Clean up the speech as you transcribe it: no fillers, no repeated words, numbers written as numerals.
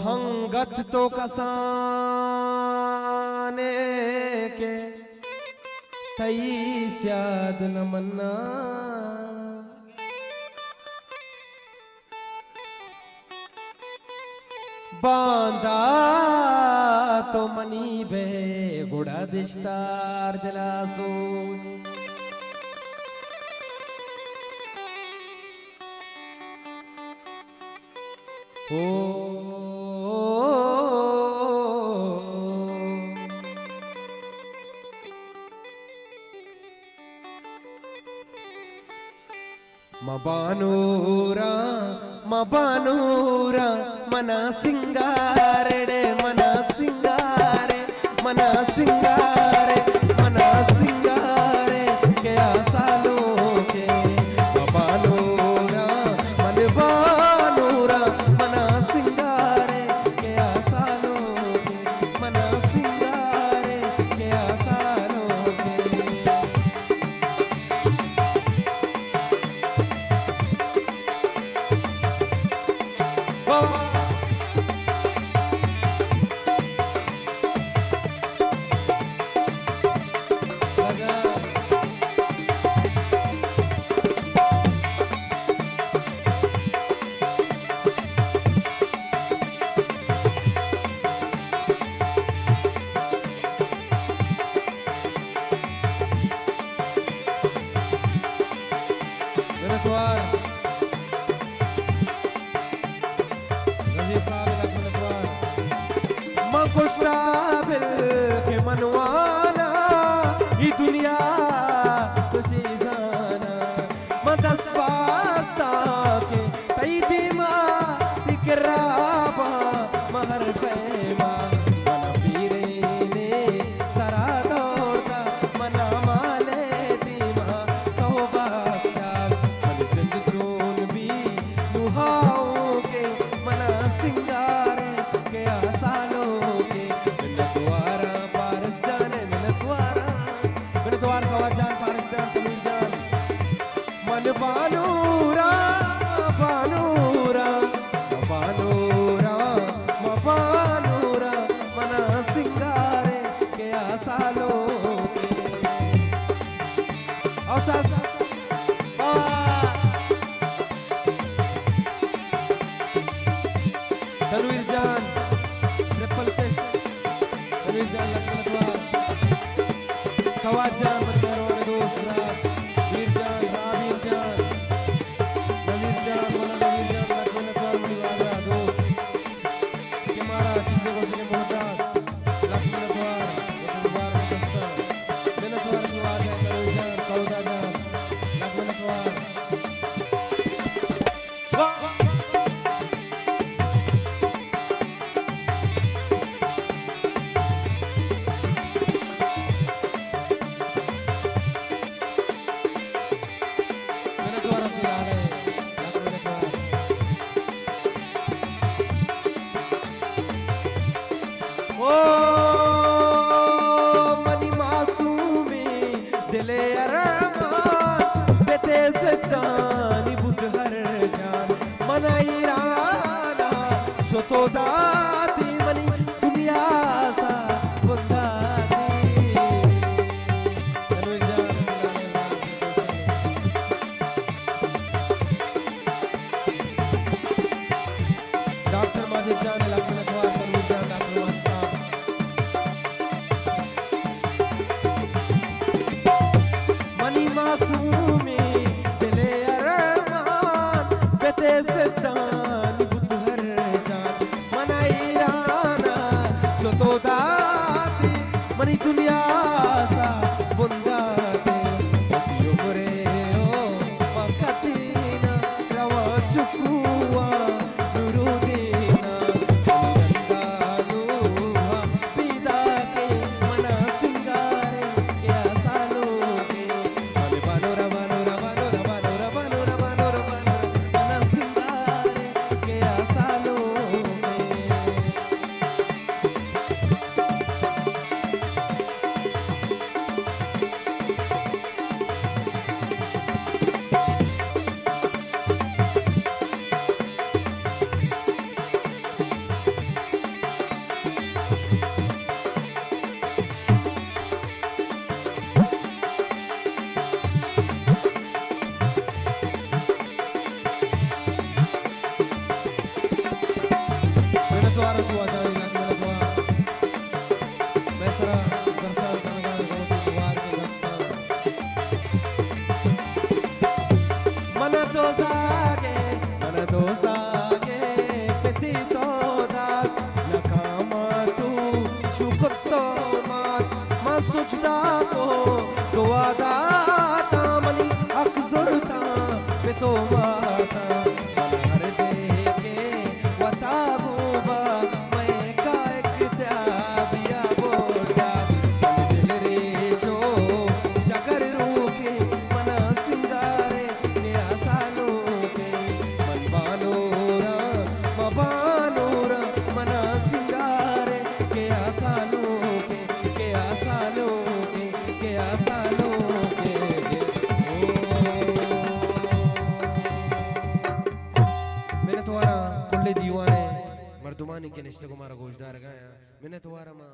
हंगत तो कसाने के तई स्याद न मन्ना बांदा तो मनी बे गुड़ा दिश्तार दिलासो ओ मबानूरा मना सिंगारे मना सिंगारे मना सिंगारे मना सिंगारे के आसालों के मबानूरा मन बानूरा मना सिंगारे के आसालों के मना सिंगारे के आसालों के मुस्ताबिल के मनवाना ये दुनिया खुशी जाना मदस पास्ता के तई दिमा तिकराबा महर पैमा मना पीरे ने सरा दौड़ता मना माले दिमा कहो बादशाह मन सिंध चोन भी दुहाओं के मना सिंगारे के आसालों बानूरा बानूरा बानूरा बानूरा मना सिंगारे के आसालों के तनवीर जान 666 तनवीर जान लखनऊ सवाज जान बंदरों दोस्त रात वीर जान रावीर जान नजीर जान मोना नजीर जान लखनऊ मणिवाला दोस्त के मारा चीजें को सके मोहताज लखनऊ मुबारक दस्ता मेहनत वार जो आ जाए तनवीर जान कौदा जान लखनऊ ओ मनी मासूमी दिले अरमान बेते सदानी बुध हर जान मना ईराना शतो दाती मनी दुनिया सा बुंदाती तनवीर जान डॉक्टर माजिद जान लखनऊ तनवीर जान डॉक्टर माजिद मासूमी दिले अरमान बेते सदान बुध हर जान मना ईराना शतो दाती मनी दुनिया सा बुंदाते पतियो करे ओ मकतीना रवा चुकुआ नुरुदीना नंदानु पीदा के मना सिंगारे के आसालों के बानूरा बानूरा बानूरा बानूरा बानूरा बानूरा मना सिंगारे के आसालों में द्वारा तू आजारी लगने लगवा मैसरा जरसा जनगा गोती द्वार के दस्ता मन तो सागे पिती तो दात नकामा तू शुकुत्तो मात मसुजदा को दुआ दाता मनी अक्सुरता पितो माता मनहर दे के वताबूबा मैं का इख्तियाबिया बोटा दिल रेशो जगर रूके मना सिंगारे ने आसानों के मन बानोरा मबानोरा मना सिंगारे के आसानों के आसानों के आसानों के मैंने तुम्हारा कुल्ले दीवाने मर्दुमानी के निश्ते को मारा गोशदार गाया मैंने तुम्हारा माँ